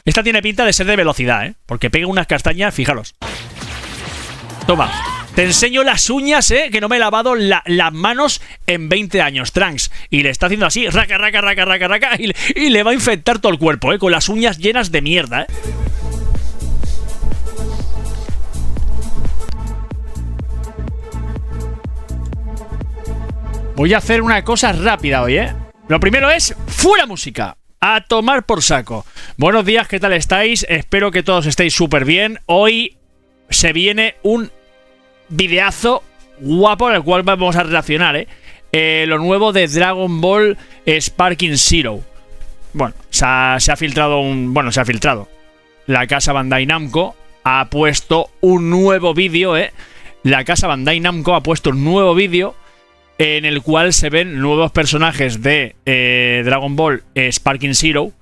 Esta tiene pinta de ser de velocidad, ¿eh? Porque pega unas castañas, fijaros. Toma. Te enseño las uñas, que no me he lavado las manos en 20 años, Trunks. Y le está haciendo así, raca, raca, raca, raca, raca. Y le va a infectar todo el cuerpo, con las uñas llenas de mierda, Voy a hacer una cosa rápida hoy, Lo primero es, ¡fuera música! A tomar por saco. Buenos días, ¿qué tal estáis? Espero que todos estéis súper bien. Hoy se viene un videazo guapo al cual vamos a reaccionar, lo nuevo de Dragon Ball Sparking Zero. Bueno, se ha filtrado se ha filtrado. La casa Bandai Namco ha puesto un nuevo vídeo, La casa Bandai Namco ha puesto un nuevo vídeo en el cual se ven nuevos personajes de Dragon Ball Sparking Zero.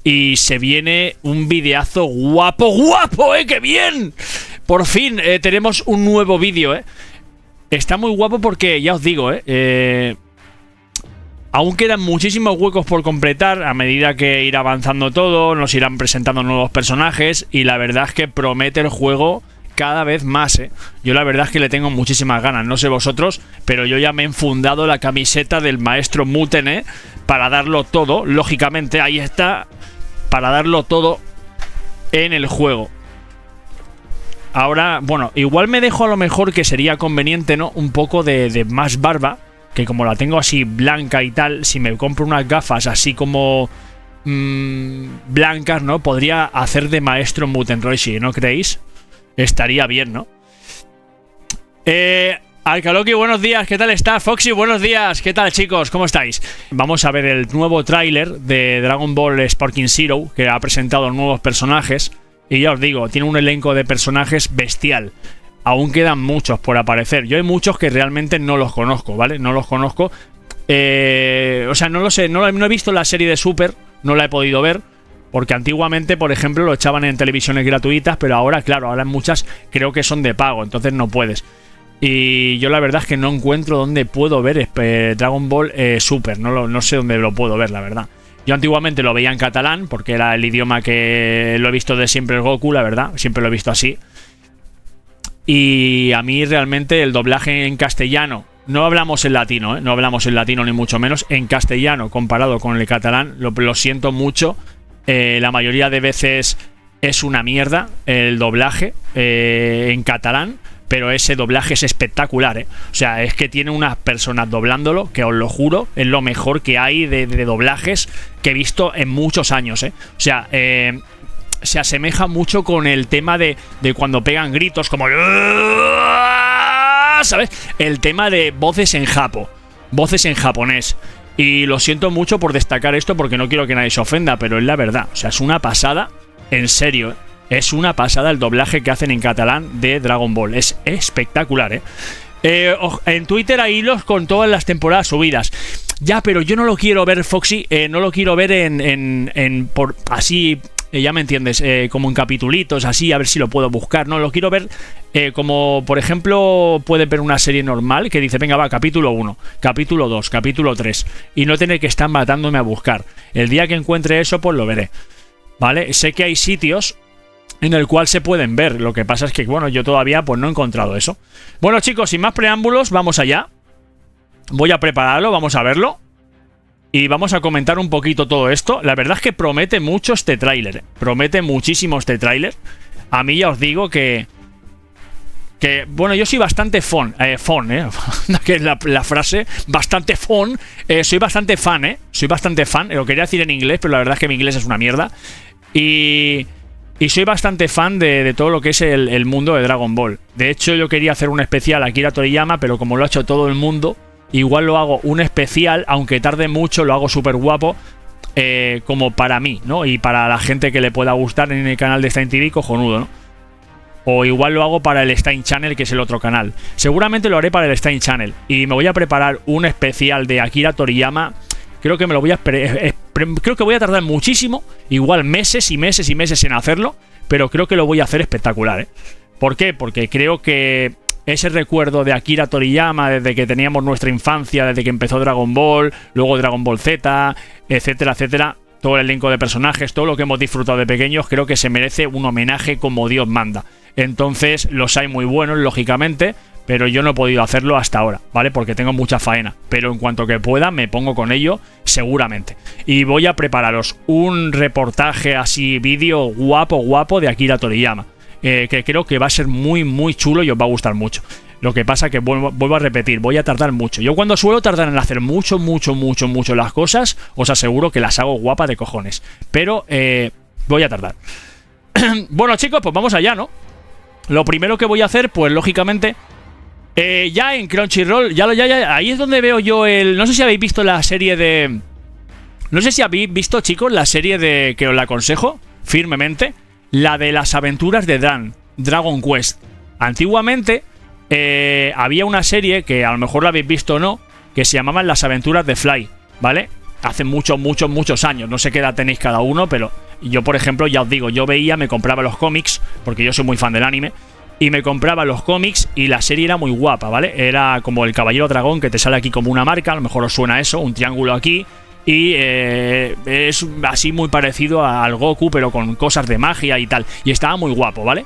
Y se viene un videazo guapo, guapo, ¡qué bien! Por fin tenemos un nuevo vídeo, Está muy guapo porque, ya os digo, aún quedan muchísimos huecos por completar. A medida que irá avanzando todo, nos irán presentando nuevos personajes. Y la verdad es que promete el juego cada vez más, Yo la verdad es que le tengo muchísimas ganas. No sé vosotros, pero yo ya me he enfundado la camiseta del maestro Muten, para darlo todo. Lógicamente, ahí está. Para darlo todo en el juego. Ahora, bueno, igual me dejo a lo mejor que sería conveniente, ¿no? Un poco de más barba. Que como la tengo así blanca y tal, si me compro unas gafas así como blancas, ¿no? Podría hacer de maestro Muten Roshi, ¿no creéis? Estaría bien, ¿no? Alcaloki, buenos días, ¿qué tal está? Foxy, buenos días, ¿qué tal, chicos? ¿Cómo estáis? Vamos a ver el nuevo tráiler de Dragon Ball Sparking Zero, que ha presentado nuevos personajes. Y ya os digo, tiene un elenco de personajes bestial. Aún quedan muchos por aparecer. Yo hay muchos que realmente no los conozco, ¿vale? No los conozco. O sea, no lo sé, no he visto la serie de Super, no la he podido ver. Porque antiguamente, por ejemplo, lo echaban en televisiones gratuitas, pero ahora, claro, ahora en muchas creo que son de pago, entonces no puedes. Y yo la verdad es que no encuentro dónde puedo ver Dragon Ball Super, no sé dónde lo puedo ver, la verdad. Yo antiguamente lo veía en catalán, porque era el idioma que lo he visto de siempre el Goku, la verdad, siempre lo he visto así. Y a mí realmente el doblaje en castellano, no hablamos en latino, no hablamos en latino ni mucho menos, en castellano comparado con el catalán, lo siento mucho. La mayoría de veces es una mierda el doblaje en catalán, pero ese doblaje es espectacular, O sea, es que tiene unas personas doblándolo que os lo juro, es lo mejor que hay de doblajes que he visto en muchos años, O sea, se asemeja mucho con el tema de cuando pegan gritos como... ¿Sabes? El tema de voces en japonés. Y lo siento mucho por destacar esto porque no quiero que nadie se ofenda, pero es la verdad. O sea, es una pasada, en serio, Es una pasada el doblaje que hacen en catalán de Dragon Ball. Es espectacular, en Twitter hay hilos con todas las temporadas subidas. Ya, pero yo no lo quiero ver, Foxy, no lo quiero ver por así... ya me entiendes, como en capitulitos, así, a ver si lo puedo buscar. No, lo quiero ver como, por ejemplo, puedes ver una serie normal que dice, venga, va, capítulo 1, capítulo 2, capítulo 3, y no tener que estar matándome a buscar. El día que encuentre eso, pues lo veré, ¿vale? Sé que hay sitios en el cual se pueden ver. Lo que pasa es que, bueno, yo todavía pues no he encontrado eso. Bueno, chicos, sin más preámbulos, vamos allá. Voy a prepararlo, vamos a verlo. Y vamos a comentar un poquito todo esto. La verdad es que promete mucho este tráiler. Promete muchísimo este tráiler. A mí ya os digo que bueno, yo soy bastante que es la frase. Bastante soy bastante fan, Soy bastante fan. Lo quería decir en inglés, pero la verdad es que mi inglés es una mierda. Y soy bastante fan de todo lo que es el mundo de Dragon Ball. De hecho, yo quería hacer un especial a Akira Toriyama, pero como lo ha hecho todo el mundo... Igual lo hago un especial, aunque tarde mucho, lo hago súper guapo, como para mí, ¿no? Y para la gente que le pueda gustar en el canal de Stein TV, cojonudo, ¿no? O igual lo hago para el Stein Channel, que es el otro canal. Seguramente lo haré para el Stein Channel. Y me voy a preparar un especial de Akira Toriyama. Creo que me lo voy a... creo que voy a tardar muchísimo, igual meses y meses y meses en hacerlo, pero creo que lo voy a hacer espectacular, ¿Por qué? Porque creo que... ese recuerdo de Akira Toriyama desde que teníamos nuestra infancia, desde que empezó Dragon Ball, luego Dragon Ball Z, etcétera, etcétera, todo el elenco de personajes, todo lo que hemos disfrutado de pequeños, creo que se merece un homenaje como Dios manda. Entonces, los hay muy buenos, lógicamente, pero yo no he podido hacerlo hasta ahora, ¿vale? Porque tengo mucha faena. Pero en cuanto que pueda, me pongo con ello, seguramente. Y voy a prepararos un reportaje así, vídeo guapo de Akira Toriyama. Que creo que va a ser muy chulo y os va a gustar mucho. Lo que pasa que vuelvo a repetir, voy a tardar mucho. Yo cuando suelo tardar en hacer mucho las cosas, os aseguro que las hago guapa de cojones. Pero voy a tardar. Bueno, chicos, pues vamos allá, ¿no? Lo primero que voy a hacer, pues lógicamente, ya en Crunchyroll, ya ahí es donde veo yo el... No sé si habéis visto la serie de... No sé si habéis visto, chicos, la serie de... que os la aconsejo firmemente. La de las aventuras de Dragon Quest. Antiguamente había una serie que a lo mejor la habéis visto o no, que se llamaban Las aventuras de Fly, ¿vale? Hace muchos años, no sé qué edad tenéis cada uno, pero yo, por ejemplo, ya os digo, yo veía, me compraba los cómics, porque yo soy muy fan del anime, y me compraba los cómics y la serie era muy guapa, ¿vale? Era como el Caballero Dragón, que te sale aquí como una marca, a lo mejor os suena eso, un triángulo aquí, y es así muy parecido al Goku, pero con cosas de magia y tal, y estaba muy guapo, ¿vale?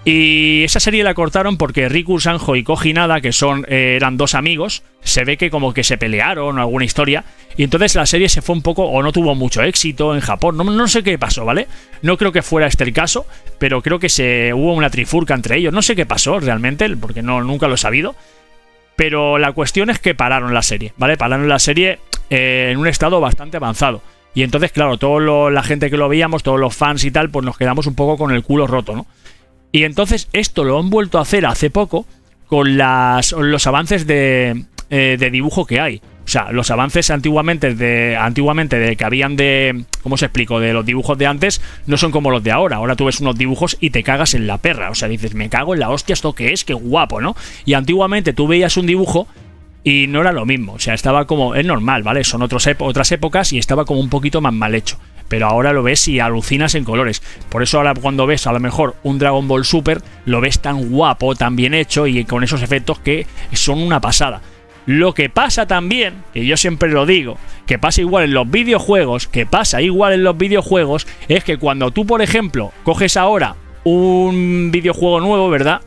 Y esa serie la cortaron porque Riku, Sanjo y Koji Nada, que eran dos amigos, se ve que como que se pelearon o alguna historia, y entonces la serie se fue un poco, o no tuvo mucho éxito en Japón, no sé qué pasó, ¿vale? No creo que fuera este el caso, pero creo que hubo una trifurca entre ellos, no sé qué pasó realmente, porque nunca lo he sabido, pero la cuestión es que pararon la serie, ¿vale? Pararon la serie en un estado bastante avanzado, y entonces, claro, toda la gente que lo veíamos, todos los fans y tal, pues nos quedamos un poco con el culo roto, ¿no? Y entonces esto lo han vuelto a hacer hace poco con los avances de dibujo que hay. O sea, los avances antiguamente de que habían de... ¿Cómo os explico? De los dibujos de antes no son como los de ahora. Ahora tú ves unos dibujos y te cagas en la perra. O sea, dices, me cago en la hostia, ¿esto qué es? ¡Qué guapo!, ¿no? Y antiguamente tú veías un dibujo y no era lo mismo. O sea, estaba como... Es normal, ¿vale? Son otras épocas y estaba como un poquito más mal hecho. Pero ahora lo ves y alucinas en colores. Por eso ahora cuando ves a lo mejor un Dragon Ball Super, lo ves tan guapo, tan bien hecho y con esos efectos que son una pasada. Lo que pasa también, que yo siempre lo digo, que pasa igual en los videojuegos, es que cuando tú, por ejemplo, coges ahora un videojuego nuevo, ¿verdad?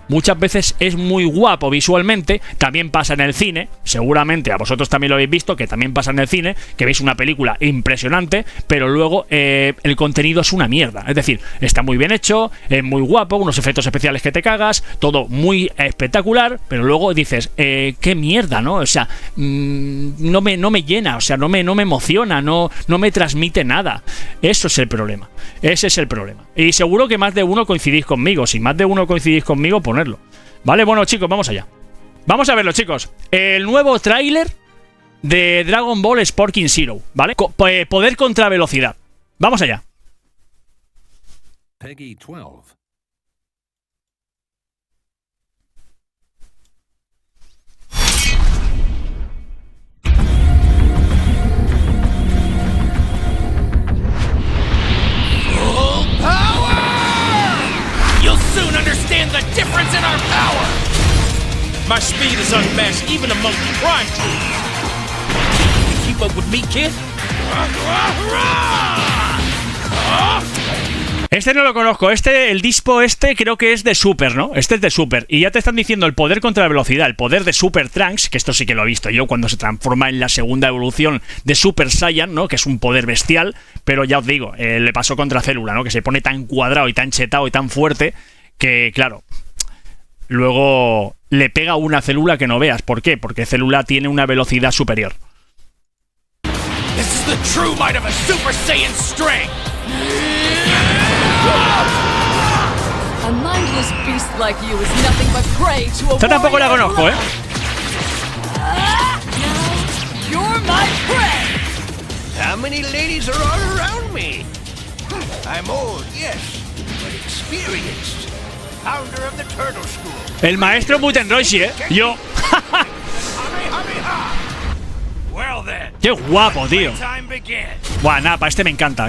Muchas veces es muy guapo visualmente, también pasa en el cine, seguramente a vosotros también lo habéis visto, que también pasa en el cine, que veis una película impresionante, pero luego el contenido es una mierda, es decir, está muy bien hecho, es muy guapo, unos efectos especiales que te cagas, todo muy espectacular, pero luego dices, qué mierda, ¿no? O sea, no me llena, o sea, no me emociona, no me transmite nada. Eso es el problema, ese es el problema. Y seguro que más de uno coincidís conmigo, si más de uno coincidís conmigo, ponerlo. Vale, bueno, chicos, vamos allá. Vamos a verlo, chicos. El nuevo tráiler de Dragon Ball Sporking Zero, ¿vale? Poder contra velocidad. Vamos allá. Peggy 12. Soon understand the difference in our power! My speed is unmatched even among prime troops. You keep up with me, kid? Este no lo conozco, el dispo creo que es de Super, ¿no? Este es de Super, y ya te están diciendo el poder contra la velocidad, el poder de Super Trunks, que esto sí que lo he visto yo cuando se transforma en la segunda evolución de Super Saiyan, ¿no? Que es un poder bestial, pero ya os digo, le pasó contra Célula, ¿no? Que se pone tan cuadrado y tan chetado y tan fuerte que, claro, luego le pega una Célula que no veas. ¿Por qué? Porque Célula tiene una velocidad superior. This is the true might of a Super Saiyan strength. A mindless beast like you is nothing but prey to a Esta tampoco la conozco, ¿eh? Now you're my prey. How many ladies are all around me? I'm old, yes, but experienced. Founder of the Turtle School. El maestro Muten Roshi, ¿eh? Yo. Well then. Qué guapo, tío. Time begins. Buah, nada, este me encanta.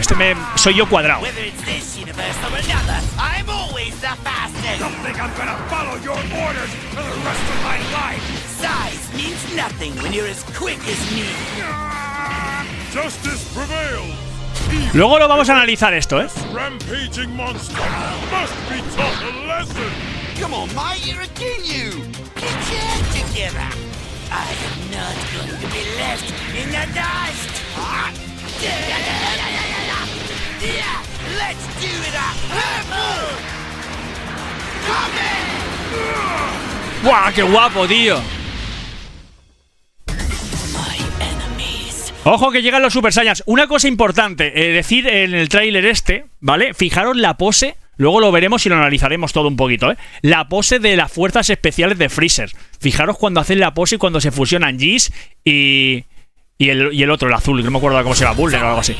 Soy yo cuadrado. Whether it's this universe or another, I'm always the fastest. Don't think I'm gonna follow your orders for the rest of my life. Size means nothing when you're as quick as me. Justice prevails. Luego lo vamos a analizar esto, ¿eh? Rampaging monster must be taught a lesson. Come on, mate, you're a Ginyu. Get your head together. I am not going to be left in the dust. Let's do it up. ¡Guau, qué guapo, tío! Ojo que llegan los Super Saiyans. Una cosa importante, decir en el tráiler este, ¿vale? Fijaros la pose, luego lo veremos y lo analizaremos todo un poquito, ¿eh? La pose de las fuerzas especiales de Freezer. Fijaros cuando hacen la pose y cuando se fusionan Geese y el otro, el azul, que no me acuerdo cómo se llama, Buller o algo así.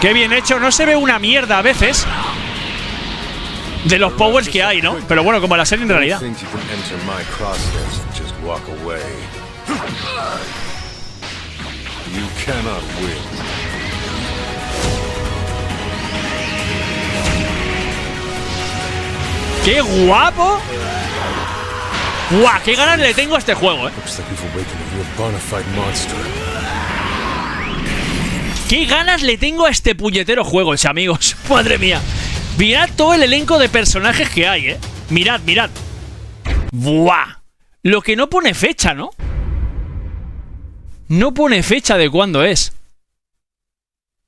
Qué bien hecho, no se ve una mierda a veces de los powers que hay, ¿no? Pero bueno, como la serie en realidad. ¡Qué guapo! ¡Guau! ¡Qué ganas le tengo a este juego, ¡Qué ganas le tengo a este puñetero juego, amigos! ¡Madre mía! Mirad todo el elenco de personajes que hay, Mirad, mirad. ¡Buah! Lo que no pone fecha, ¿no? No pone fecha de cuándo es.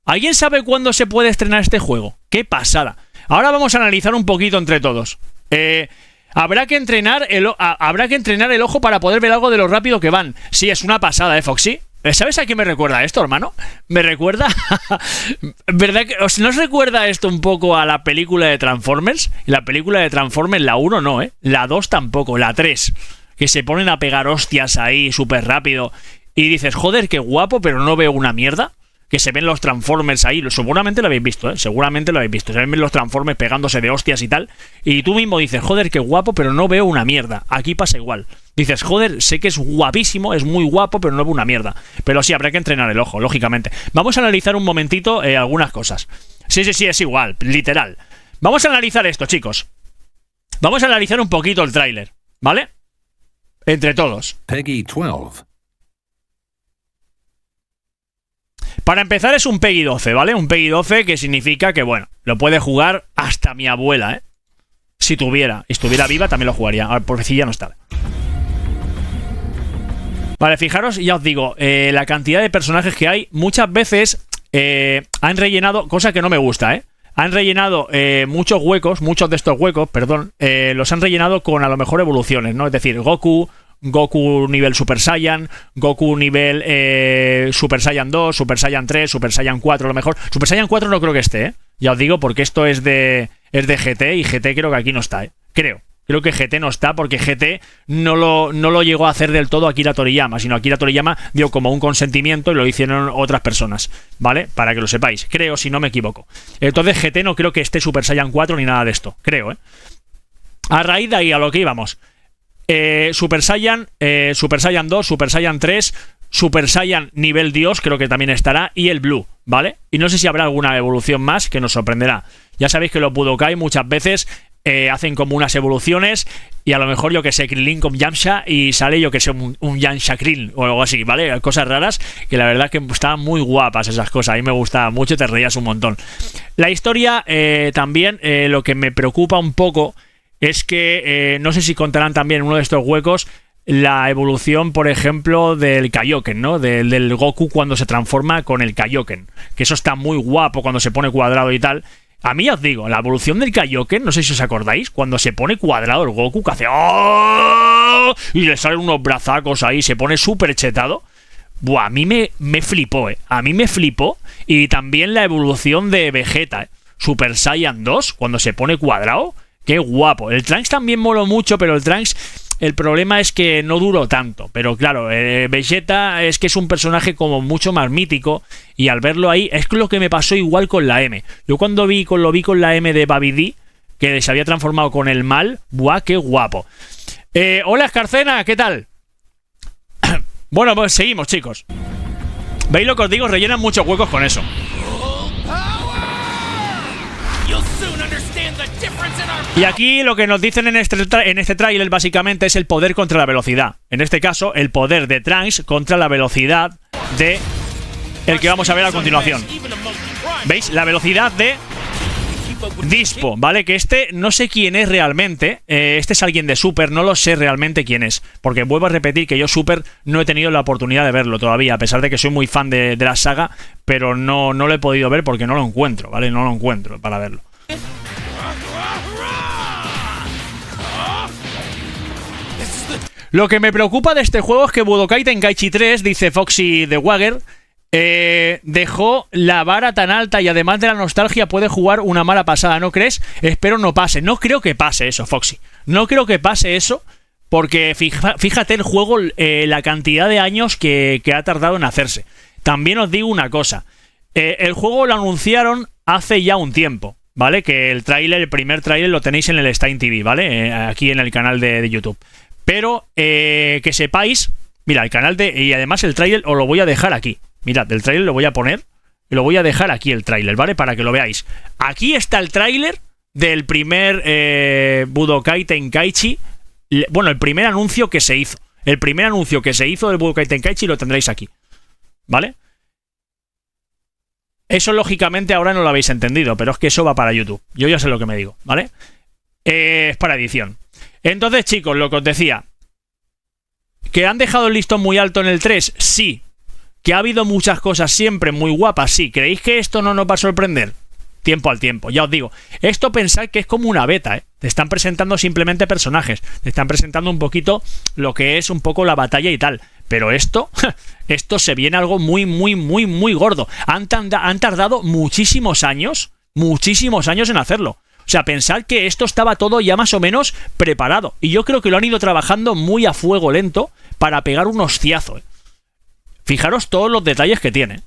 ¿Alguien sabe cuándo se puede estrenar este juego? ¡Qué pasada! Ahora vamos a analizar un poquito entre todos. Habrá que entrenar el ojo para poder ver algo de lo rápido que van. Sí, es una pasada, Foxy. ¿Sabes a qué me recuerda esto, hermano? Me recuerda... ¿Verdad que no os recuerda esto un poco a la película de Transformers? La película de Transformers, la 1 no, La 2 tampoco, la 3. Que se ponen a pegar hostias ahí súper rápido. Y dices, joder, qué guapo, pero no veo una mierda. Que se ven los Transformers ahí. Seguramente lo habéis visto, Seguramente lo habéis visto. Se ven los Transformers pegándose de hostias y tal. Y tú mismo dices, joder, qué guapo, pero no veo una mierda. Aquí pasa igual. Dices, joder, sé que es guapísimo, es muy guapo, pero no veo una mierda. Pero sí, habrá que entrenar el ojo, lógicamente. Vamos a analizar un momentito algunas cosas. Sí, es igual, literal. Vamos a analizar esto, chicos. Vamos a analizar un poquito el tráiler, ¿vale? Entre todos. Peggy 12. Para empezar es un Peggy 12, ¿vale? Un Peggy 12 que significa que, bueno, lo puede jugar hasta mi abuela, Si estuviera viva también lo jugaría. Ahora, por si ya no está. Vale, fijaros, ya os digo, la cantidad de personajes que hay. Muchas veces han rellenado, cosa que no me gusta, Han rellenado muchos de estos huecos, los han rellenado con a lo mejor evoluciones, ¿no? Es decir, Goku nivel Super Saiyan, Goku nivel Super Saiyan 2, Super Saiyan 3, Super Saiyan 4 a lo mejor. Super Saiyan 4 no creo que esté, Ya os digo, porque esto es de GT y GT creo que aquí no está, Creo que GT no está porque GT no lo llegó a hacer del todo Akira Toriyama, sino Akira Toriyama dio como un consentimiento y lo hicieron otras personas, ¿vale? Para que lo sepáis, creo, si no me equivoco. Entonces GT no creo que esté Super Saiyan 4 ni nada de esto, creo, A raíz de ahí a lo que íbamos. Super Saiyan 2, Super Saiyan 3, Super Saiyan nivel Dios, creo que también estará, y el Blue, ¿vale? Y no sé si habrá alguna evolución más que nos sorprenderá. Ya sabéis que los Budokai muchas veces hacen como unas evoluciones y a lo mejor, yo que sé, Krillin con Yamcha y sale, yo que sé, un Yamcha Krill o algo así, ¿vale? Cosas raras que la verdad que estaban muy guapas esas cosas. A mí me gustaba mucho, te reías un montón. La historia también, lo que me preocupa un poco es que no sé si contarán también en uno de estos huecos la evolución, por ejemplo, del Kaioken, ¿no? Del Goku cuando se transforma con el Kaioken. Que eso está muy guapo cuando se pone cuadrado y tal. A mí ya os digo, la evolución del Kaioken, no sé si os acordáis, cuando se pone cuadrado el Goku, que hace ¡oh! Y le salen unos brazacos ahí, se pone súper chetado. Buah, a mí me flipó, A mí me flipó. Y también la evolución de Vegeta, Super Saiyan 2, cuando se pone cuadrado. ¡Qué guapo! El Trunks también moló mucho, pero el Trunks, el problema es que no duró tanto. Pero claro, Vegeta es que es un personaje como mucho más mítico. Y al verlo ahí, es lo que me pasó igual con la M. Yo cuando lo vi con la M de Babidi, que se había transformado con el mal, ¡buah, qué guapo! Hola, Escarcena, ¿qué tal? Bueno, pues seguimos, chicos. ¿Veis lo que os digo? Rellenan muchos huecos con eso. Y aquí lo que nos dicen en este tráiler básicamente es el poder contra la velocidad. En este caso, el poder de Trunks contra la velocidad de el que vamos a ver a continuación. ¿Veis? La velocidad de Dispo, ¿vale? Que este no sé quién es realmente. Este es alguien de Super, no lo sé realmente quién es. Porque vuelvo a repetir que yo Super no he tenido la oportunidad de verlo todavía, a pesar de que soy muy fan de la saga, pero no lo he podido ver porque no lo encuentro, ¿vale? No lo encuentro para verlo. Lo que me preocupa de este juego es que Budokai Tenkaichi 3, dice Foxy the Wagger, dejó la vara tan alta y además de la nostalgia puede jugar una mala pasada, ¿no crees? Espero no pase. No creo que pase eso, Foxy. No creo que pase eso porque fíjate el juego, la cantidad de años que ha tardado en hacerse. También os digo una cosa. El juego lo anunciaron hace ya un tiempo, ¿vale? Que el primer tráiler lo tenéis en el Stein TV, ¿vale? Aquí en el canal de YouTube. Pero que sepáis, mira, el canal y además el tráiler os lo voy a dejar aquí. Mirad, el tráiler lo voy a poner y lo voy a dejar aquí el tráiler, ¿vale? Para que lo veáis. Aquí está el tráiler del primer Budokai Tenkaichi. Bueno, el primer anuncio que se hizo. El primer anuncio que se hizo del Budokai Tenkaichi lo tendréis aquí, ¿vale? Eso lógicamente ahora no lo habéis entendido, pero es que eso va para YouTube. Yo ya sé lo que me digo, ¿vale? Es para edición. Entonces, chicos, lo que os decía, ¿que han dejado el listón muy alto en el 3? Sí. ¿Que ha habido muchas cosas siempre muy guapas? Sí. ¿Creéis que esto no nos va a sorprender? Tiempo al tiempo, ya os digo. Esto pensad que es como una beta, ¿eh? Te están presentando simplemente personajes. Te están presentando un poquito lo que es un poco la batalla y tal. Pero esto se viene algo muy, muy, muy, muy gordo. Han tardado muchísimos años en hacerlo. O sea, pensad que esto estaba todo ya más o menos preparado. Y yo creo que lo han ido trabajando muy a fuego lento para pegar un hostiazo. Fijaros todos los detalles que tiene.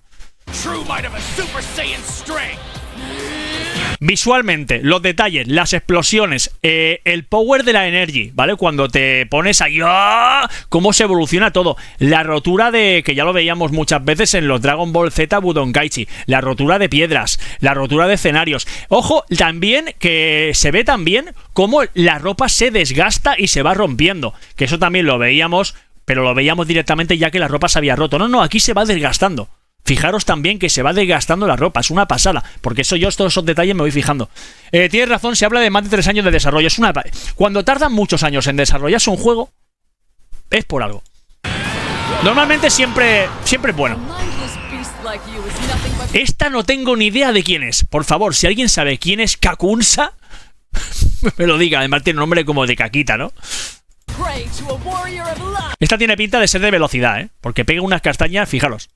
Visualmente, los detalles, las explosiones, el power de la energy, ¿vale? Cuando te pones ahí, ¡oh! Cómo se evoluciona todo. La rotura de, que ya lo veíamos muchas veces en los Dragon Ball Z Budonkaichi, la rotura de piedras, la rotura de escenarios. Ojo, también que se ve también cómo la ropa se desgasta y se va rompiendo, que eso también lo veíamos, pero lo veíamos directamente ya que la ropa se había roto. No, aquí se va desgastando. Fijaros también que se va desgastando la ropa, es una pasada, porque eso yo todos esos detalles me voy fijando. Tienes razón, se habla de más de 3 años de desarrollo. Es una... Cuando tardan muchos años en desarrollarse un juego, es por algo. Normalmente siempre es bueno. Esta no tengo ni idea de quién es. Por favor, si alguien sabe quién es Kakunsa, me lo diga. Además tiene un nombre como de caquita, ¿no? Esta tiene pinta de ser de velocidad, ¿eh? Porque pega unas castañas, fijaros.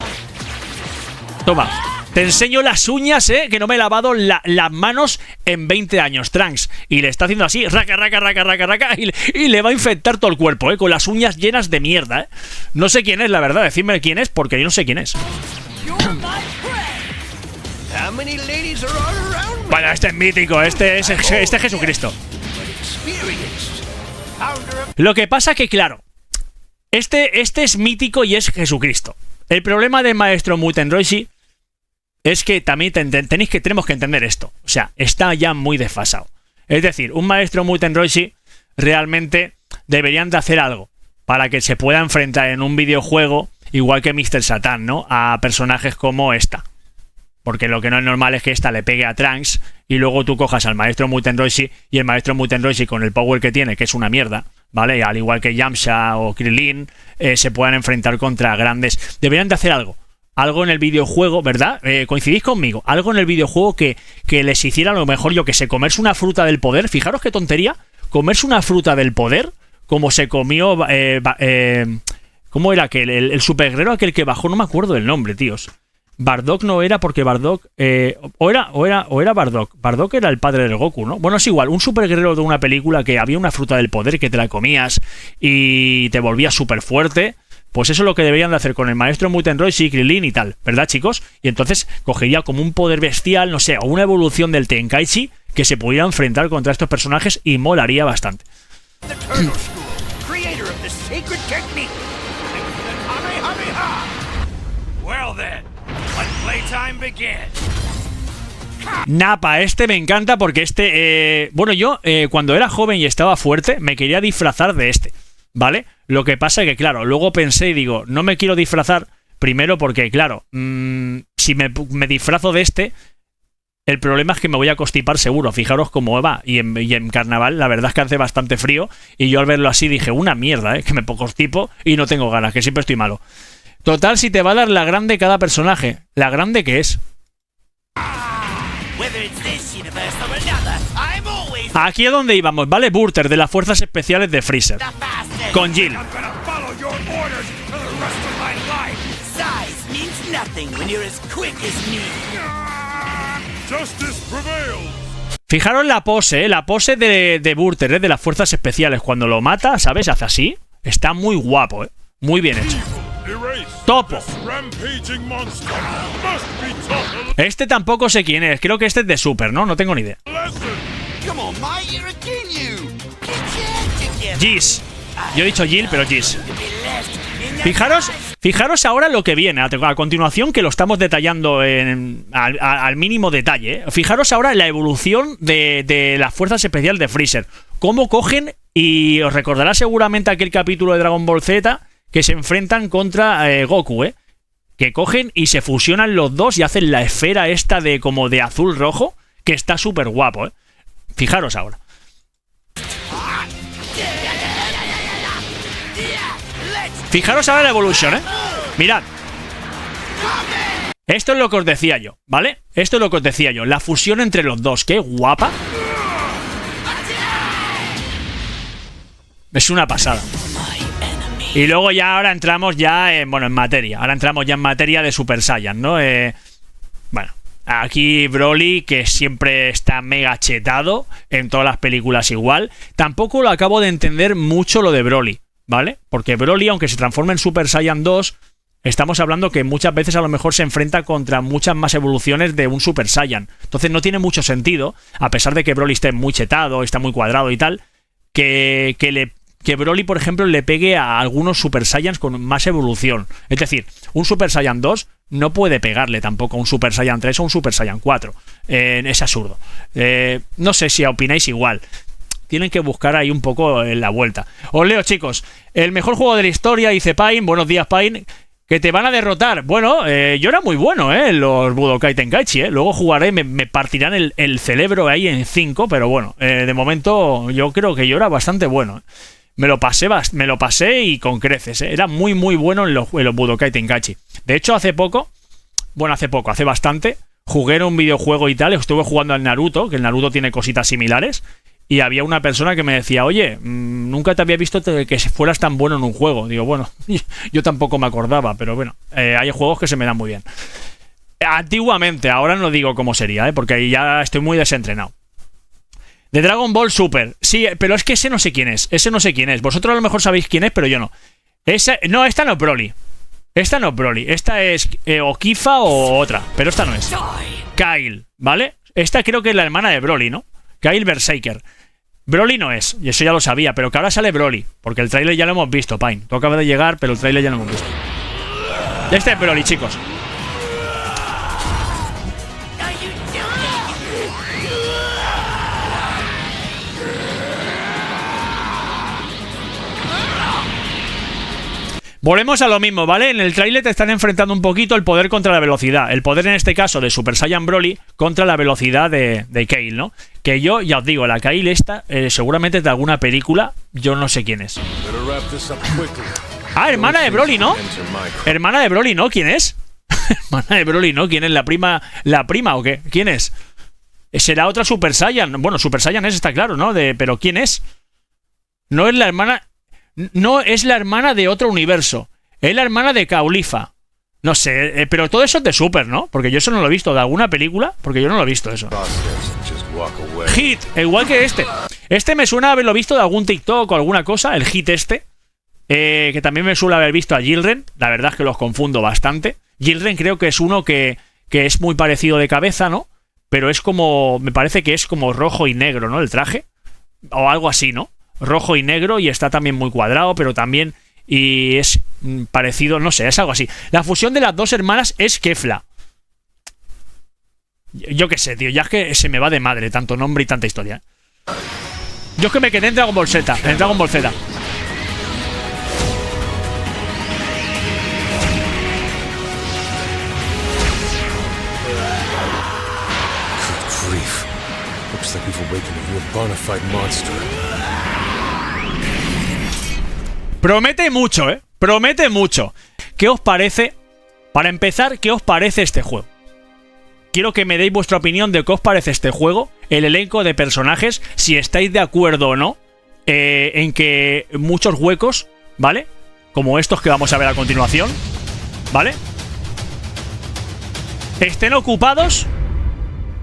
Toma, te enseño las uñas, que no me he lavado las manos en 20 años, Trunks. Y le está haciendo así, raca, y le va a infectar todo el cuerpo, con las uñas llenas de mierda, No sé quién es, la verdad, decidme quién es, porque yo no sé quién es. Bueno, este es mítico, este es Jesucristo. Lo que pasa que, claro, este es mítico y es Jesucristo. El problema del maestro Muten Roshi es que también tenemos que entender esto. O sea, está ya muy desfasado. Es decir, un maestro Muten Roshi realmente deberían de hacer algo para que se pueda enfrentar en un videojuego, igual que Mr. Satan, ¿no? A personajes como esta. Porque lo que no es normal es que esta le pegue a Trunks y luego tú cojas al maestro Muten Roshi y el maestro Muten Roshi con el power que tiene, que es una mierda, ¿vale? Al igual que Yamcha o Krillin, se puedan enfrentar contra grandes. Deberían de hacer algo. Algo en el videojuego, ¿verdad? ¿Coincidís conmigo? Algo en el videojuego que les hiciera a lo mejor, yo que sé, comerse una fruta del poder. Fijaros qué tontería. Comerse una fruta del poder, como se comió... ¿cómo era aquel? El superguerrero aquel que bajó, no me acuerdo del nombre, tíos. Bardock no era, porque Bardock... o era Bardock. Bardock era el padre del Goku, ¿no? Bueno, es igual. Un superguerrero de una película que había una fruta del poder que te la comías y te volvías súper fuerte. Pues eso es lo que deberían de hacer con el maestro Muten Roshi, Krillin y tal, ¿verdad, chicos? Y entonces cogería como un poder bestial, no sé, o una evolución del Tenkaichi que se pudiera enfrentar contra estos personajes y molaría bastante. Well then, let playtime begin. Napa, este me encanta porque bueno, yo cuando era joven y estaba fuerte, me quería disfrazar de este, ¿vale? Lo que pasa es que, claro, luego pensé y digo, no me quiero disfrazar, primero porque, claro, si me disfrazo de este, el problema es que me voy a constipar seguro. Fijaros cómo va. Y en carnaval, la verdad es que hace bastante frío. Y yo al verlo así dije, una mierda, que me constipo y no tengo ganas, que siempre estoy malo. Total, si te va a dar la grande cada personaje. ¿La grande qué es? Aquí es donde íbamos, ¿vale? Burter, de las Fuerzas Especiales de Freezer. Con Jill. Fijaros la pose, la pose de Burter, de las Fuerzas Especiales. Cuando lo mata, ¿sabes? Hace así. Está muy guapo, muy bien hecho. Topo. Este tampoco sé quién es. Creo que este es de Super, ¿no? No tengo ni idea. Giz. Yo he dicho Jill, pero Giz. Fijaros ahora lo que viene a continuación, que lo estamos detallando al mínimo detalle. Fijaros ahora la evolución de las Fuerzas Especiales de Freezer. Cómo cogen, y os recordará seguramente aquel capítulo de Dragon Ball Z, que se enfrentan contra Goku, que cogen y se fusionan los dos y hacen la esfera esta de como de azul-rojo, que está súper guapo, Fijaros ahora. Fijaros ahora la evolución, Mirad. Esto es lo que os decía yo, ¿vale? Esto es lo que os decía yo. La fusión entre los dos. ¡Qué guapa! Es una pasada. Y luego ya ahora entramos ya en materia. Ahora entramos ya en materia de Super Saiyan, ¿no? Bueno, aquí Broly, que siempre está mega chetado. En todas las películas igual. Tampoco lo acabo de entender mucho lo de Broly, ¿vale? Porque Broly, aunque se transforma en Super Saiyan 2, estamos hablando que muchas veces a lo mejor se enfrenta contra muchas más evoluciones de un Super Saiyan. Entonces no tiene mucho sentido, a pesar de que Broly esté muy chetado, está muy cuadrado y tal, que Broly, por ejemplo, le pegue a algunos Super Saiyans con más evolución. Es decir, un Super Saiyan 2 no puede pegarle tampoco a un Super Saiyan 3 o un Super Saiyan 4. Es absurdo. No sé si opináis igual. Tienen que buscar ahí un poco la vuelta. Os leo, chicos. El mejor juego de la historia, dice Pain. Buenos días, Pain. Que te van a derrotar. Bueno, yo era muy bueno, los Budokai Tenkaichi, Luego jugaré, me partirán el cerebro ahí en 5, pero bueno, de momento yo creo que yo era bastante bueno, Me lo pasé y con creces, Era muy, muy bueno en los Budokai Tenkaichi. De hecho, hace bastante, jugué en un videojuego y tal. Estuve jugando al Naruto, que el Naruto tiene cositas similares. Y había una persona que me decía, oye, nunca te había visto que fueras tan bueno en un juego. Digo, bueno, yo tampoco me acordaba, pero bueno, hay juegos que se me dan muy bien. Antiguamente, ahora no digo cómo sería, porque ahí ya estoy muy desentrenado. De Dragon Ball Super. Sí, pero es que ese no sé quién es. Vosotros a lo mejor sabéis quién es, pero yo no. Esta no es Broly. Esta es o Kifa o otra. Pero esta no es. Kyle, ¿vale? Esta creo que es la hermana de Broly, ¿no? Kyle Berserker. Broly no es, y eso ya lo sabía, pero que ahora sale Broly, porque el tráiler ya lo hemos visto, Pain. Tú acabas de llegar, pero el tráiler ya lo hemos visto. Este es Broly, chicos. Volvemos a lo mismo, ¿vale? En el tráiler te están enfrentando un poquito el poder contra la velocidad. El poder en este caso de Super Saiyan Broly contra la velocidad de Kale, ¿no? Que yo, ya os digo, la Kale esta seguramente es de alguna película, yo no sé quién es. Ah, hermana de Broly, ¿no? Hermana de Broly, ¿no? ¿Quién es? Hermana de Broly, ¿no? ¿Quién es? ¿La prima o qué? ¿Quién es? Será otra Super Saiyan. Bueno, Super Saiyan es, está claro, ¿no? Pero ¿quién es? No es la hermana... No es la hermana de otro universo. Es la hermana de Caulifa. No sé, pero todo eso es de Super, ¿no? Porque yo eso no lo he visto. ¿De alguna película? Porque yo no lo he visto eso. Hit, igual que este. Este me suena haberlo visto de algún TikTok o alguna cosa. El Hit este. Que también me suele haber visto a Jilren. La verdad es que los confundo bastante. Jilren creo que es uno que es muy parecido de cabeza, ¿no? Pero es como... Me parece que es como rojo y negro, ¿no? El traje. O algo así, ¿no? Rojo y negro, y está también muy cuadrado, pero también y es parecido, no sé, es algo así. La fusión de las dos hermanas es Kefla. Yo qué sé, tío, ya es que se me va de madre tanto nombre y tanta historia. Yo es que me quedé en Dragon Ball Z, en Dragon Ball Z. Looks like we've awakened a real bona fide monster. Promete mucho, promete mucho. ¿Qué os parece? Para empezar, ¿qué os parece este juego? Quiero que me deis vuestra opinión de qué os parece este juego, el elenco de personajes, si estáis de acuerdo o no, en que muchos huecos, ¿vale? Como estos que vamos a ver a continuación, ¿vale? Estén ocupados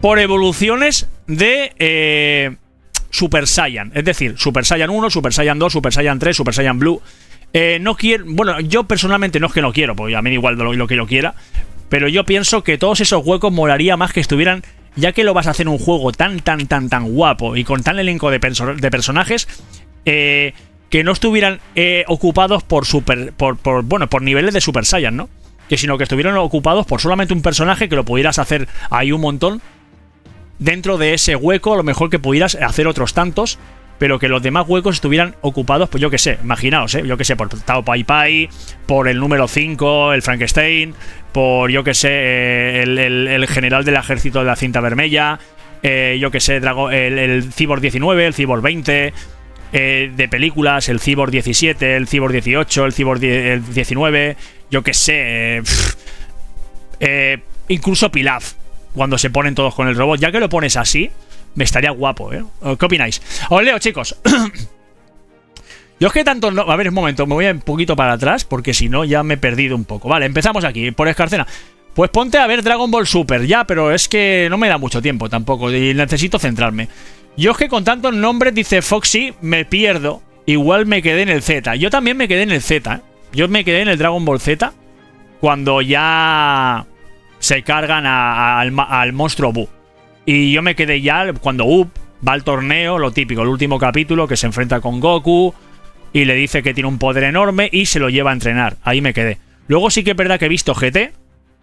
por evoluciones de Super Saiyan. Es decir, Super Saiyan 1, Super Saiyan 2, Super Saiyan 3, Super Saiyan Blue. No quiero... Bueno, yo personalmente no es que no quiero, porque a mí igual lo que yo quiera. Pero yo pienso que todos esos huecos molaría más que estuvieran... Ya que lo vas a hacer un juego tan guapo y con tan elenco de personajes... que no estuvieran ocupados por niveles de Super Saiyan, ¿no? Que sino que estuvieran ocupados por solamente un personaje que lo pudieras hacer ahí un montón. Dentro de ese hueco, a lo mejor que pudieras hacer otros tantos, pero que los demás huecos estuvieran ocupados, pues yo que sé, imaginaos, yo que sé, por Tao Pai Pai, por el número 5, el Frankenstein, por yo que sé, el general del ejército de la cinta vermella, yo que sé, el Cyborg 19, el Cyborg 20, de películas, el Cyborg 17, el Cyborg 18, el Cyborg 19, yo que sé, incluso Pilaf, cuando se ponen todos con el robot, ya que lo pones así, me estaría guapo, ¿Qué opináis? Os leo, chicos. Yo es que tanto no... A ver, un momento, me voy un poquito para atrás, porque si no ya me he perdido un poco. Vale, empezamos aquí, por Escarcena. Pues ponte a ver Dragon Ball Super, ya, pero es que no me da mucho tiempo tampoco, y necesito centrarme. Yo es que con tantos nombres, dice Foxy, me pierdo. Igual me quedé en el Z. Yo también me quedé en el Z, Yo me quedé en el Dragon Ball Z cuando ya se cargan al monstruo Buu. Y yo me quedé ya cuando Up va al torneo, lo típico, el último capítulo, que se enfrenta con Goku y le dice que tiene un poder enorme y se lo lleva a entrenar. Ahí me quedé. Luego sí que es verdad que he visto GT,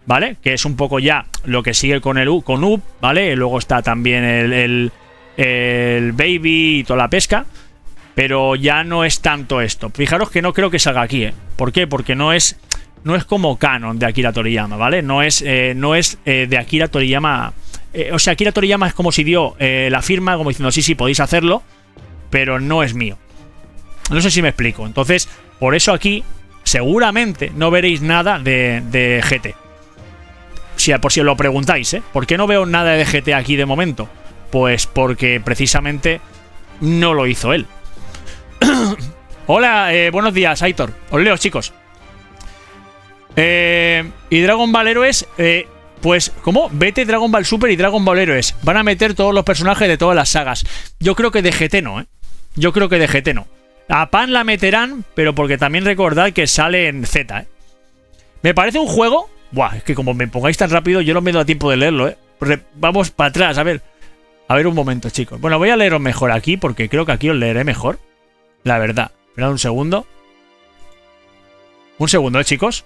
¿vale? Que es un poco ya lo que sigue con Up, ¿vale? Luego está también el Baby y toda la pesca. Pero ya no es tanto esto. Fijaros que no creo que salga aquí, ¿Por qué? Porque no es como canon de Akira Toriyama, ¿vale? No es de Akira Toriyama... o sea, Akira Toriyama es como si dio la firma, como diciendo, sí, podéis hacerlo, pero no es mío. No sé si me explico. Entonces, por eso aquí, seguramente no veréis nada de GT. Por si os lo preguntáis, ¿Por qué no veo nada de GT aquí de momento? Pues porque precisamente no lo hizo él. Hola, buenos días, Aitor. Os leo, chicos. Y Dragon Ball Heroes... Pues, ¿cómo? Vete Dragon Ball Super y Dragon Ball Heroes. Van a meter todos los personajes de todas las sagas. Yo creo que de GT no, Yo creo que de GT no. A Pan la meterán, pero porque también recordad que sale en Z, Me parece un juego... Buah, es que como me pongáis tan rápido, yo no me da tiempo de leerlo, Vamos para atrás, a ver. A ver un momento, chicos. Bueno, voy a leeros mejor aquí, porque creo que aquí os leeré mejor. La verdad. Esperad un segundo. Un segundo, chicos.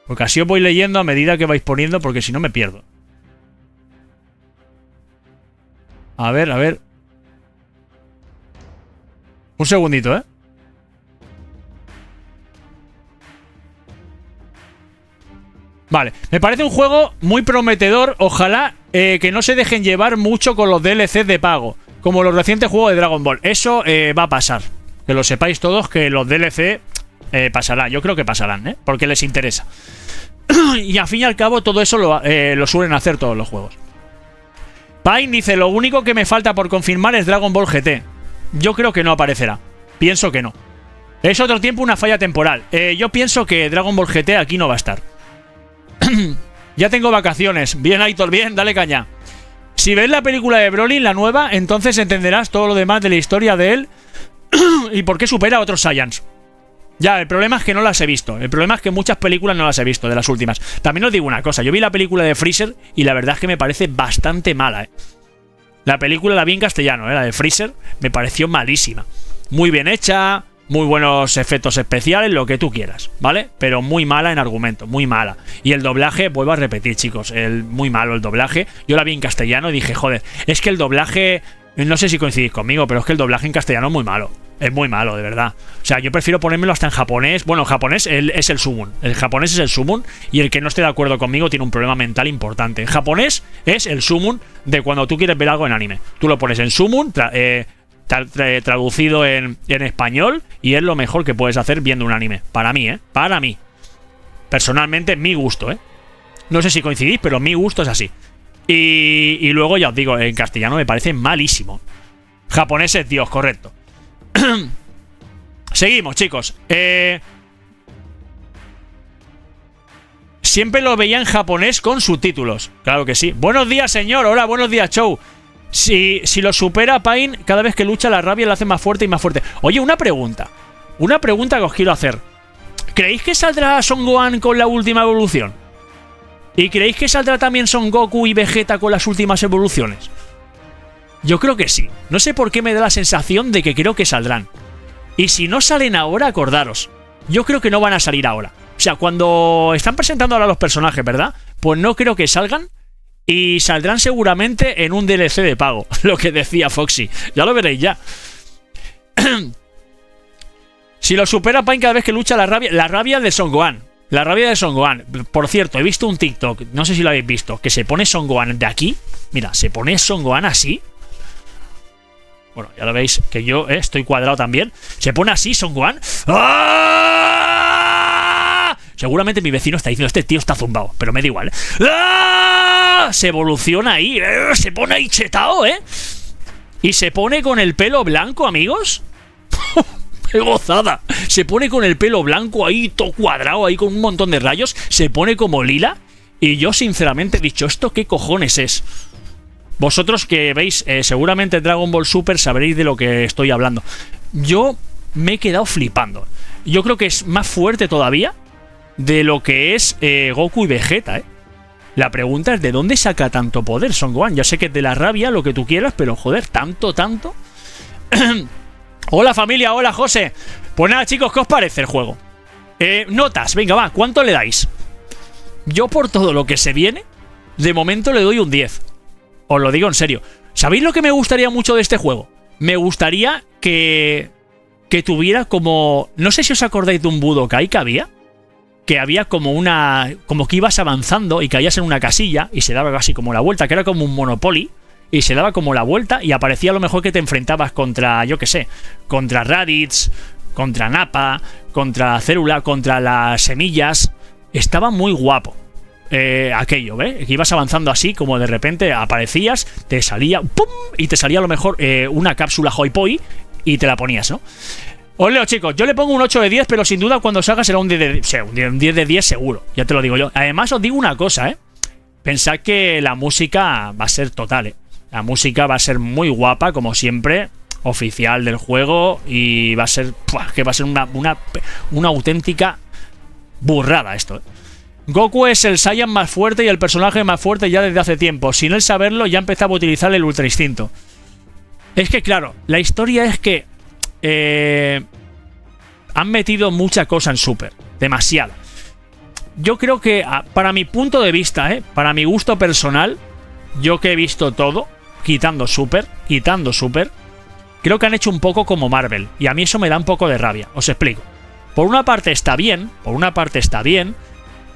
Porque así os voy leyendo a medida que vais poniendo, porque si no me pierdo. A ver. Un segundito, Vale, me parece un juego muy prometedor. Ojalá que no se dejen llevar mucho con los DLCs de pago, como los recientes juegos de Dragon Ball. Eso va a pasar. Que lo sepáis todos, que los DLC pasarán. Yo creo que pasarán, porque les interesa. Y al fin y al cabo todo eso lo suelen hacer todos los juegos. Pine dice, lo único que me falta por confirmar es Dragon Ball GT. Yo creo que no aparecerá. Pienso que no. Es otro tiempo una falla temporal. Yo pienso que Dragon Ball GT aquí no va a estar. Ya tengo vacaciones. Bien, Aitor, bien, dale caña. Si ves la película de Broly, la nueva, entonces entenderás todo lo demás de la historia de él y por qué supera a otros Saiyans. Ya, el problema es que no las he visto. El problema es que muchas películas no las he visto, de las últimas. También os digo una cosa, yo vi la película de Freezer y la verdad es que me parece bastante mala, La película la vi en castellano, la de Freezer, me pareció malísima. Muy bien hecha, muy buenos efectos especiales, lo que tú quieras, ¿vale? Pero muy mala en argumento, muy mala. Y el doblaje, vuelvo a repetir, chicos, muy malo el doblaje. Yo la vi en castellano y dije, joder, es que el doblaje, no sé si coincidís conmigo, pero es que el doblaje en castellano es muy malo. Es muy malo, de verdad. O sea, yo prefiero ponérmelo hasta en japonés. Bueno, en japonés es el summon. El japonés es el summon y el que no esté de acuerdo conmigo tiene un problema mental importante. En japonés es el summon de cuando tú quieres ver algo en anime. Tú lo pones en summon, traducido en español, y es lo mejor que puedes hacer viendo un anime. Para mí, para mí. Personalmente, mi gusto, No sé si coincidís, pero mi gusto es así. Y luego, ya os digo, en castellano me parece malísimo. Japonés es Dios, correcto. Seguimos, chicos. Siempre lo veía en japonés con subtítulos. Claro que sí. Buenos días, señor. Hola, buenos días, Chou. Si lo supera Pain, cada vez que lucha la rabia la hace más fuerte y más fuerte. Oye, una pregunta. Una pregunta que os quiero hacer. ¿Creéis que saldrá Son Gohan con la última evolución? ¿Y creéis que saldrá también Son Goku y Vegeta con las últimas evoluciones? Yo creo que sí. No sé por qué me da la sensación de que creo que saldrán. Y si no salen ahora, acordaros. Yo creo que no van a salir ahora. O sea, cuando están presentando ahora los personajes, ¿verdad? Pues no creo que salgan. Y saldrán seguramente en un DLC de pago. Lo que decía Foxy. Ya lo veréis ya. Si lo supera Pain cada vez que lucha la rabia de Son Gohan. La rabia de Son Gohan. Por cierto, he visto un TikTok, no sé si lo habéis visto, que se pone Son Gohan de aquí. Mira, se pone Son Gohan así. Bueno, ya lo veis que yo estoy cuadrado también. Se pone así Son Gohan. ¡Ah! Seguramente mi vecino está diciendo, este tío está zumbado, pero me da igual. ¡Ah! Se evoluciona ahí. Se pone ahí chetao, Y se pone con el pelo blanco, amigos. ¡Qué gozada! Se pone con el pelo blanco ahí, todo cuadrado, ahí con un montón de rayos. Se pone como lila. Y yo sinceramente he dicho, ¿esto qué cojones es? Vosotros que veis seguramente Dragon Ball Super sabréis de lo que estoy hablando. Yo me he quedado flipando. Yo creo que es más fuerte todavía de lo que es Goku y Vegeta, La pregunta es, ¿de dónde saca tanto poder Son Gohan? Ya sé que es de la rabia, lo que tú quieras, pero joder, tanto. Hola familia, hola José. Pues nada, chicos, ¿qué os parece el juego? Notas, venga, va, ¿cuánto le dais? Yo por todo lo que se viene, de momento le doy un 10. Os lo digo en serio. ¿Sabéis lo que me gustaría mucho de este juego? Me gustaría que tuviera como... No sé si os acordáis de un Budokai que había. Que había como una... Como que ibas avanzando y caías en una casilla y se daba casi como la vuelta, que era como un Monopoly. Y se daba como la vuelta y aparecía a lo mejor que te enfrentabas contra, yo qué sé, contra Raditz, contra Nappa, contra Célula, contra las semillas. Estaba muy guapo. Aquello, Que ibas avanzando así, como de repente aparecías, te salía ¡pum! Y te salía a lo mejor una cápsula Hoi Poi y te la ponías, ¿no? Os leo, chicos, yo le pongo un 8 de 10, pero sin duda cuando salga será un 10 de 10 seguro, ya te lo digo yo. Además os digo una cosa, Pensad que la música va a ser total, La música va a ser muy guapa, como siempre, oficial del juego, y va a ser, que va a ser una auténtica burrada esto, Goku es el Saiyan más fuerte y el personaje más fuerte ya desde hace tiempo. Sin él saberlo, ya empezaba a utilizar el Ultra Instinto. Es que, claro, la historia es que han metido mucha cosa en Super. Demasiada. Yo creo que, para mi punto de vista, para mi gusto personal, yo que he visto todo, quitando Super, creo que han hecho un poco como Marvel. Y a mí eso me da un poco de rabia. Os explico. Por una parte está bien,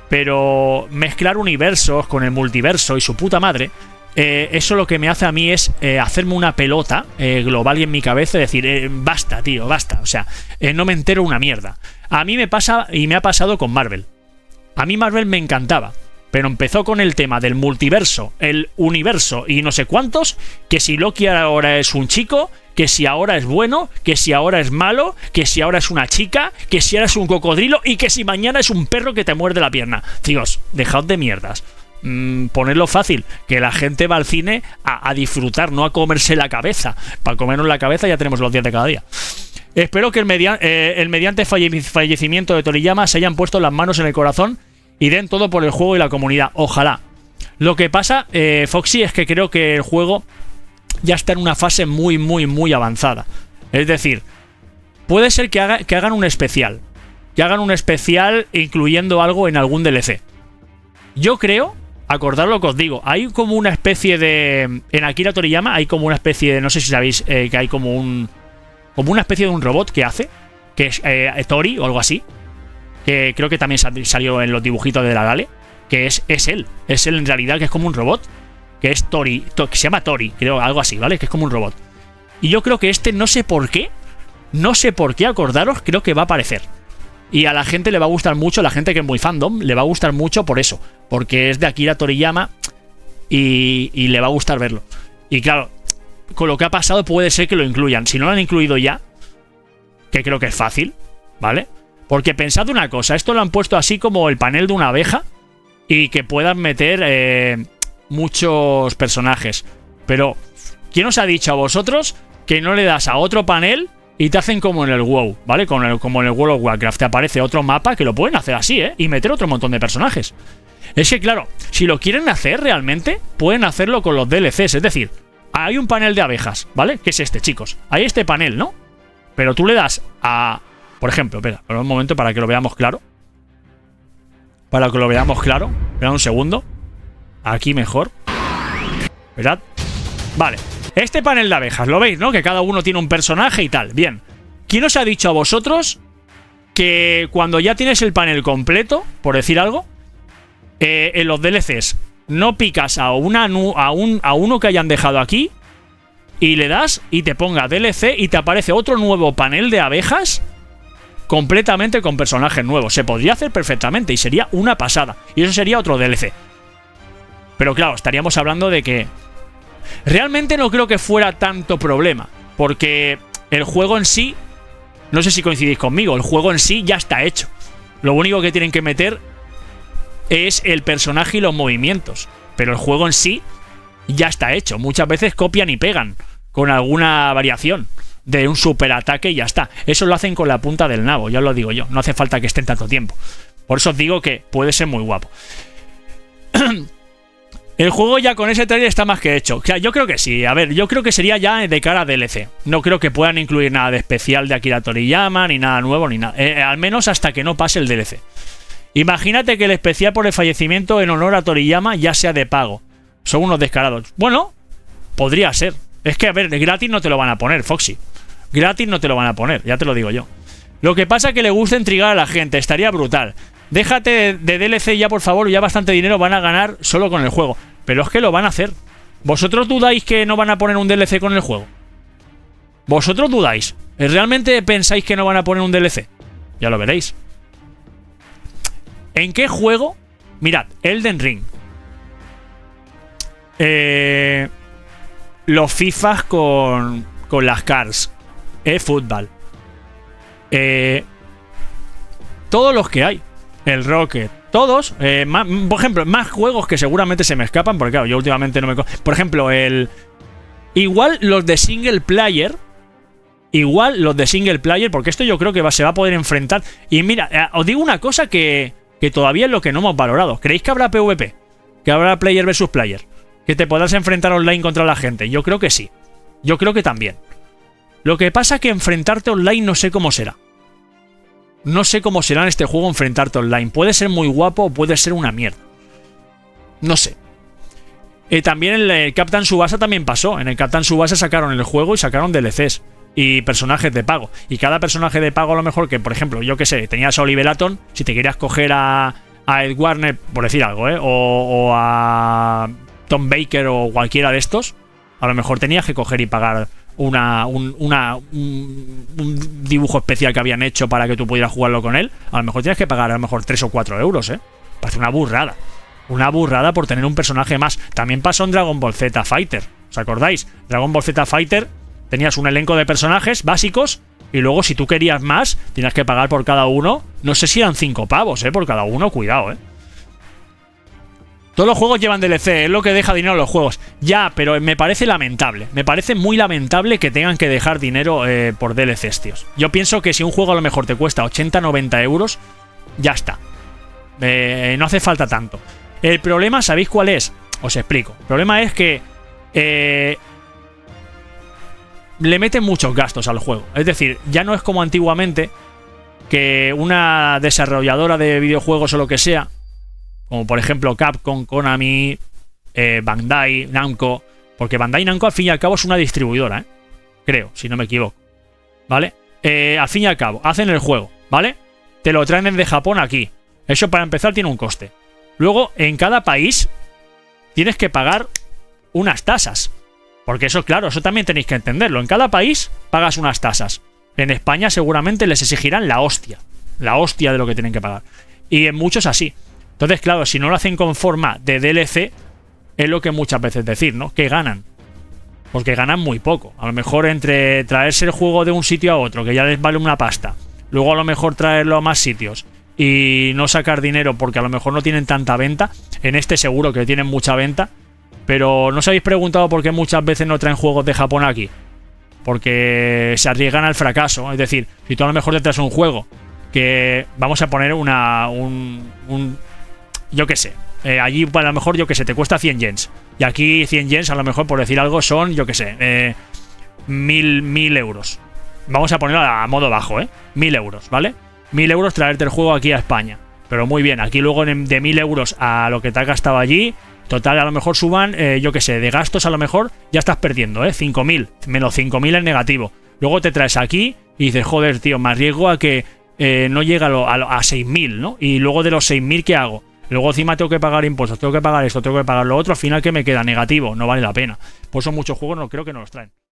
pero mezclar universos con el multiverso y su puta madre, eso lo que me hace a mí es hacerme una pelota global y en mi cabeza, decir, basta, tío, basta. O sea, no me entero una mierda. A mí me pasa y me ha pasado con Marvel. A mí Marvel me encantaba, pero empezó con el tema del multiverso, el universo y no sé cuántos, que si Loki ahora es un chico, que si ahora es bueno, que si ahora es malo, que si ahora es una chica, que si ahora es un cocodrilo y que si mañana es un perro que te muerde la pierna. Tíos, dejad de mierdas. Ponerlo fácil, que la gente va al cine a disfrutar, no a comerse la cabeza. Para comernos la cabeza ya tenemos los días de cada día. Espero que el mediante fallecimiento de Toriyama se hayan puesto las manos en el corazón y den todo por el juego y la comunidad. Ojalá. Lo que pasa, Foxy, es que creo que el juego ya está en una fase muy avanzada. Es decir, puede ser que hagan un especial. Que hagan un especial incluyendo algo en algún DLC. Yo creo, acordad lo que os digo, hay como una especie de... En Akira Toriyama hay como una especie de... No sé si sabéis que hay como una especie de un robot que hace, que es Tori o algo así. Que creo que también salió en los dibujitos de la Gale. Que es él. Es él en realidad, que es como un robot. Que es Tori, que se llama Tori, creo, algo así, ¿vale? Que es como un robot. Y yo creo que no sé por qué, acordaros, creo que va a aparecer. Y a la gente le va a gustar mucho, la gente que es muy fandom, le va a gustar mucho por eso. Porque es de Akira Toriyama y le va a gustar verlo. Y claro, con lo que ha pasado puede ser que lo incluyan. Si no lo han incluido ya, que creo que es fácil, ¿vale? Porque pensad una cosa, esto lo han puesto así como el panel de una abeja y que puedan meter muchos personajes. Pero, ¿quién os ha dicho a vosotros que no le das a otro panel y te hacen como en el WoW, ¿vale? Como en el World of Warcraft, te aparece otro mapa que lo pueden hacer así, y meter otro montón de personajes. Es que claro, si lo quieren hacer realmente, pueden hacerlo con los DLCs. Es decir, hay un panel de abejas, ¿vale? Que es este, chicos. Hay este panel, ¿no? Pero tú le das a... Por ejemplo, espera un momento para que lo veamos claro. Espera un segundo. Aquí mejor. ¿Verdad? Vale. Este panel de abejas, ¿lo veis, no? Que cada uno tiene un personaje y tal. Bien. ¿Quién os ha dicho a vosotros que cuando ya tienes el panel completo, por decir algo, en los DLCs, no picas a uno que hayan dejado aquí y le das y te ponga DLC y te aparece otro nuevo panel de abejas completamente con personajes nuevos? Se podría hacer perfectamente y sería una pasada. Y eso sería otro DLC. Pero claro, estaríamos hablando de que realmente no creo que fuera tanto problema, porque el juego en sí, no sé si coincidís conmigo, el juego en sí ya está hecho. Lo único que tienen que meter es el personaje y los movimientos, pero el juego en sí ya está hecho. Muchas veces copian y pegan con alguna variación de un superataque y ya está. Eso lo hacen con la punta del nabo, ya os lo digo yo. No hace falta que estén tanto tiempo. Por eso os digo que puede ser muy guapo. El juego ya con ese trailer está más que hecho. O sea, yo creo que sí. A ver, yo creo que sería ya de cara a DLC. No creo que puedan incluir nada de especial de Akira Toriyama, ni nada nuevo, ni nada. Al menos hasta que no pase el DLC. Imagínate que el especial por el fallecimiento en honor a Toriyama ya sea de pago. Son unos descarados. Bueno, podría ser. Es que, a ver, gratis no te lo van a poner, Foxy. Gratis no te lo van a poner, ya te lo digo yo. Lo que pasa es que le gusta intrigar a la gente. Estaría brutal. Déjate de DLC ya, por favor. Ya bastante dinero van a ganar solo con el juego. Pero es que lo van a hacer. ¿Vosotros dudáis que no van a poner un DLC con el juego? ¿Vosotros dudáis? ¿Realmente pensáis que no van a poner un DLC? Ya lo veréis. ¿En qué juego? Mirad, Elden Ring. Los FIFAs con las cars. Fútbol. Todos los que hay. El Rocket. Todos. Por ejemplo, más juegos que seguramente se me escapan. Porque claro, yo últimamente no me... Por ejemplo, igual los de single player. Porque esto yo creo que se va a poder enfrentar. Y mira, os digo una cosa que todavía es lo que no hemos valorado. ¿Creéis que habrá PvP? ¿Que habrá player versus player? ¿Que te podrás enfrentar online contra la gente? Yo creo que sí. Yo creo que también. Lo que pasa es que enfrentarte online no sé cómo será. No sé cómo será en este juego enfrentarte online. Puede ser muy guapo o puede ser una mierda. No sé. También en el Captain Tsubasa también pasó. En el Captain Tsubasa sacaron el juego y sacaron DLCs. Y personajes de pago. Y cada personaje de pago a lo mejor que, por ejemplo, yo que sé, tenías a Oliver Atom. Si te querías coger a Ed Warner, por decir algo, o a Tom Baker o cualquiera de estos, a lo mejor tenías que coger y pagar un dibujo especial que habían hecho para que tú pudieras jugarlo con él. A lo mejor tienes que pagar a lo mejor 3 o 4 euros, Parece una burrada. Una burrada por tener un personaje más. También pasó en Dragon Ball Z Fighter. ¿Os acordáis? Dragon Ball Z Fighter tenías un elenco de personajes básicos y luego si tú querías más tenías que pagar por cada uno. No sé si eran 5 pavos, por cada uno. Cuidado, Todos los juegos llevan DLC, es lo que deja dinero a los juegos. Ya, pero me parece lamentable. Me parece muy lamentable que tengan que dejar dinero por DLCs, tíos. Yo pienso que si un juego a lo mejor te cuesta 80-90 euros, ya está. No hace falta tanto. El problema, ¿sabéis cuál es? Os explico. El problema es que le meten muchos gastos al juego. Es decir, ya no es como antiguamente, que una desarrolladora de videojuegos o lo que sea, como por ejemplo Capcom, Konami, Bandai, Namco, porque Bandai Namco al fin y al cabo es una distribuidora, creo, si no me equivoco, ¿vale? Al fin y al cabo, hacen el juego, ¿vale? Te lo traen desde Japón aquí. Eso para empezar tiene un coste. Luego, en cada país tienes que pagar unas tasas. Porque eso, claro, eso también tenéis que entenderlo. En cada país pagas unas tasas. En España seguramente les exigirán la hostia de lo que tienen que pagar. Y en muchos así. Entonces, claro, si no lo hacen con forma de DLC, es lo que muchas veces decir, ¿no? Que ganan. Porque ganan muy poco. A lo mejor entre traerse el juego de un sitio a otro, que ya les vale una pasta, luego a lo mejor traerlo a más sitios y no sacar dinero porque a lo mejor no tienen tanta venta. En este seguro que tienen mucha venta. Pero ¿no os habéis preguntado por qué muchas veces no traen juegos de Japón aquí? Porque se arriesgan al fracaso. Es decir, si tú a lo mejor te traes un juego que vamos a poner yo qué sé, allí a lo mejor, yo qué sé, te cuesta 100 yens. Y aquí 100 yens, a lo mejor, por decir algo, son, yo qué sé, 1000 euros. Vamos a ponerlo a modo bajo, 1000 euros, ¿vale? 1000 euros traerte el juego aquí a España. Pero muy bien, aquí luego de 1000 euros a lo que te has gastado allí, total, a lo mejor suban, yo qué sé, de gastos a lo mejor ya estás perdiendo, 5000, menos 5000 en negativo. Luego te traes aquí y dices, joder, tío, me arriesgo a que no llega a 6000, ¿no? Y luego de los 6000, ¿qué hago? Luego encima tengo que pagar impuestos, tengo que pagar esto, tengo que pagar lo otro, al final, ¿qué me queda? Negativo, no vale la pena. Por eso muchos juegos no creo que no los traen.